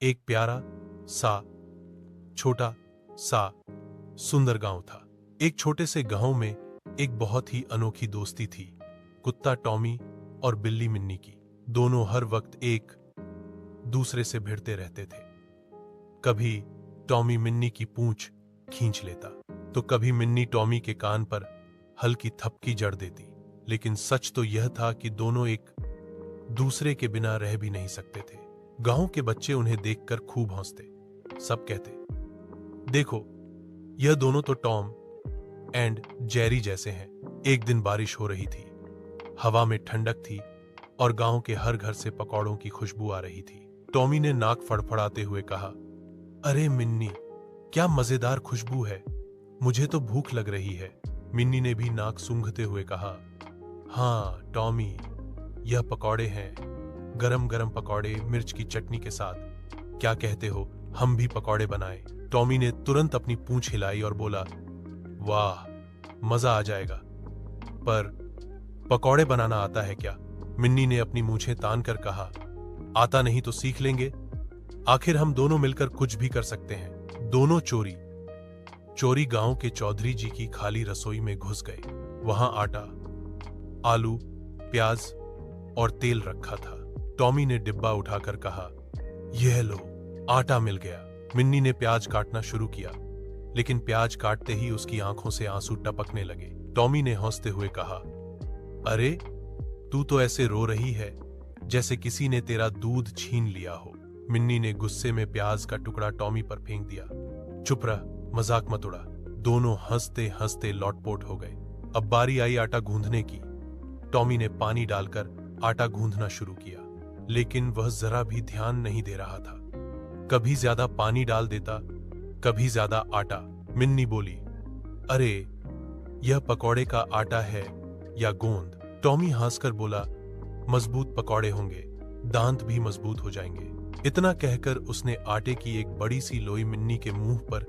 एक प्यारा सा छोटा सा सुंदर गांव था। एक छोटे से गांव में एक बहुत ही अनोखी दोस्ती थी, कुत्ता टॉमी और बिल्ली मिन्नी की। दोनों हर वक्त एक दूसरे से भिड़ते रहते थे। कभी टॉमी मिन्नी की पूंछ खींच लेता तो कभी मिन्नी टॉमी के कान पर हल्की थपकी जड़ देती। लेकिन सच तो यह था कि दोनों एक दूसरे के बिना रह भी नहीं सकते थे। गांव के बच्चे उन्हें देखकर खूब हंसते। सब कहते, देखो, यह दोनों तो टॉम एंड जेरी जैसे हैं। एक दिन बारिश हो रही थी, हवा में ठंडक थी और गांव के हर घर से पकौड़ों की खुशबू आ रही थी। टॉमी ने नाक फड़फड़ाते हुए कहा, अरे मिन्नी, क्या मजेदार खुशबू है, मुझे तो भूख लग रही है। मिन्नी ने भी नाक सूंघते हुए कहा, हाँ टॉमी, यह पकौड़े हैं, गरम गरम पकौड़े मिर्च की चटनी के साथ। क्या कहते हो, हम भी पकौड़े बनाएं? टॉमी ने तुरंत अपनी पूंछ हिलाई और बोला, वाह, मजा आ जाएगा। पर पकौड़े बनाना आता है क्या? मिन्नी ने अपनी मूंछें तान कर कहा, आता नहीं तो सीख लेंगे, आखिर हम दोनों मिलकर कुछ भी कर सकते हैं। दोनों चोरी चोरी गांव के चौधरी जी की खाली रसोई में घुस गए। वहां आटा, आलू, प्याज और तेल रखा था। टॉमी ने डिब्बा उठाकर कहा, यह लो, आटा मिल गया। मिन्नी ने प्याज काटना शुरू किया, लेकिन प्याज काटते ही उसकी आंखों से आंसू टपकने लगे। टॉमी ने हंसते हुए कहा, अरे, तू तो ऐसे रो रही है जैसे किसी ने तेरा दूध छीन लिया हो। मिन्नी ने गुस्से में प्याज का टुकड़ा टॉमी पर फेंक दिया। चुप रह, मजाक मत उड़ा। दोनों हंसते हंसते लौटपोट हो गए। अब बारी आई आटा गूंथने की। टॉमी ने पानी डालकर आटा गूंथना शुरू किया, लेकिन वह जरा भी ध्यान नहीं दे रहा था। कभी ज्यादा पानी डाल देता, कभी ज्यादा आटा। मिन्नी बोली, अरे, यह पकौड़े का आटा है या गोंद? टॉमी हंसकर बोला, मजबूत पकौड़े होंगे, दांत भी मजबूत हो जाएंगे। इतना कहकर उसने आटे की एक बड़ी सी लोई मिन्नी के मुंह पर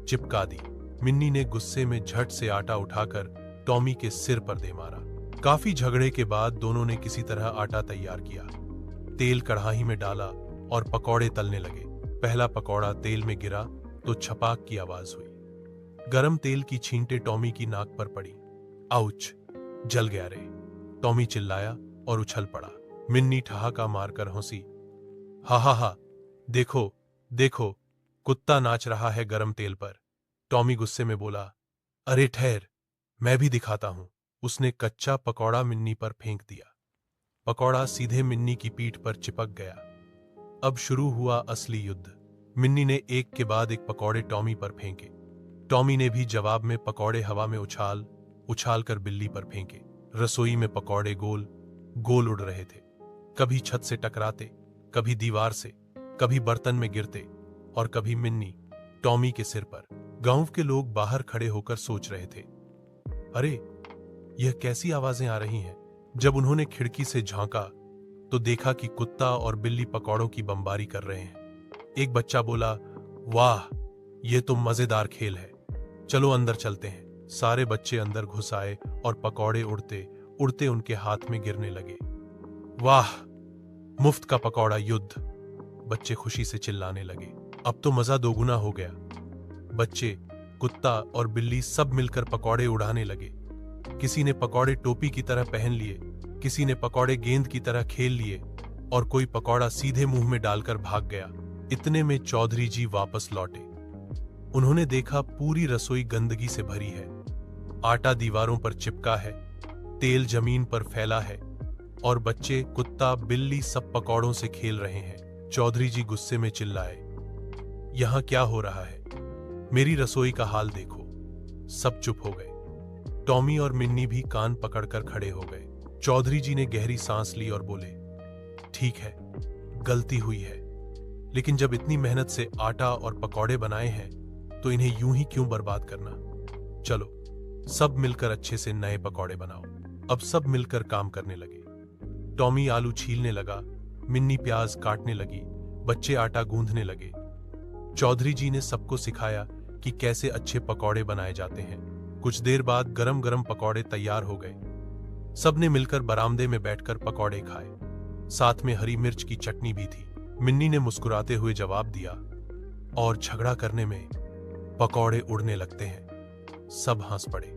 चिपका दी। मिन्नी ने गुस्से में झट से आटा उठाकर टॉमी के सिर पर दे मारा। काफी झगड़े के बाद दोनों ने किसी तरह आटा तैयार किया। तेल कढ़ाई में डाला और पकौड़े तलने लगे। पहला पकौड़ा तेल में गिरा तो छपाक की आवाज हुई। गरम तेल की छींटे टॉमी की नाक पर पड़ी। आउच, जल गया रे। टॉमी चिल्लाया और उछल पड़ा। मिन्नी ठहाका मारकर हंसी, हा हा हा, देखो देखो, कुत्ता नाच रहा है गरम तेल पर। टॉमी गुस्से में बोला, अरे ठहर, मैं भी दिखाता हूं। उसने कच्चा पकौड़ा मिन्नी पर फेंक दिया। पकौड़ा सीधे मिन्नी की पीठ पर चिपक गया। अब शुरू हुआ असली युद्ध। मिन्नी ने एक के बाद एक पकौड़े टॉमी पर फेंके। टॉमी ने भी जवाब में पकौड़े हवा में उछाल उछाल कर बिल्ली पर फेंके। रसोई में पकौड़े गोल गोल उड़ रहे थे, कभी छत से टकराते, कभी दीवार से, कभी बर्तन में गिरते और कभी मिन्नी टॉमी के सिर पर। गांव के लोग बाहर खड़े होकर सोच रहे थे, अरे, यह कैसी आवाजें आ रही हैं? जब उन्होंने खिड़की से झांका तो देखा कि कुत्ता और बिल्ली पकौड़ों की बमबारी कर रहे हैं। एक बच्चा बोला, वाह, यह तो मजेदार खेल है, चलो अंदर चलते हैं। सारे बच्चे अंदर घुस आए और पकौड़े उड़ते उड़ते उनके हाथ में गिरने लगे। वाह, मुफ्त का पकौड़ा युद्ध! बच्चे खुशी से चिल्लाने लगे। अब तो मजा दोगुना हो गया। बच्चे, कुत्ता और बिल्ली सब मिलकर पकौड़े उड़ाने लगे। किसी ने पकौड़े टोपी की तरह पहन लिए, किसी ने पकौड़े गेंद की तरह खेल लिए और कोई पकौड़ा सीधे मुंह में डालकर भाग गया। इतने में चौधरी जी वापस लौटे। उन्होंने देखा पूरी रसोई गंदगी से भरी है। आटा दीवारों पर चिपका है, तेल जमीन पर फैला है और बच्चे, कुत्ता, बिल्ली सब पकौड़ों से खेल रहे हैं। चौधरी जी गुस्से में चिल्लाए, यहां क्या हो रहा है? मेरी रसोई का हाल देखो। सब चुप हो गए। टॉमी और मिन्नी भी कान पकड़कर खड़े हो गए। चौधरी जी ने गहरी सांस ली और बोले, ठीक है, गलती हुई है, लेकिन जब इतनी मेहनत से आटा और पकौड़े बनाए हैं तो इन्हें यूं ही क्यों बर्बाद करना? चलो सब मिलकर अच्छे से नए पकौड़े बनाओ। अब सब मिलकर काम करने लगे। टॉमी आलू छीलने लगा, मिन्नी प्याज काटने लगी, बच्चे आटा गूंथने लगे। चौधरी जी ने सबको सिखाया कि कैसे अच्छे पकौड़े बनाए जाते हैं। कुछ देर बाद गरम गरम पकौड़े तैयार हो गए। सबने मिलकर बरामदे में बैठकर पकौड़े खाए। साथ में हरी मिर्च की चटनी भी थी। मिन्नी ने मुस्कुराते हुए जवाब दिया, और झगड़ा करने में पकौड़े उड़ने लगते हैं। सब हंस पड़े।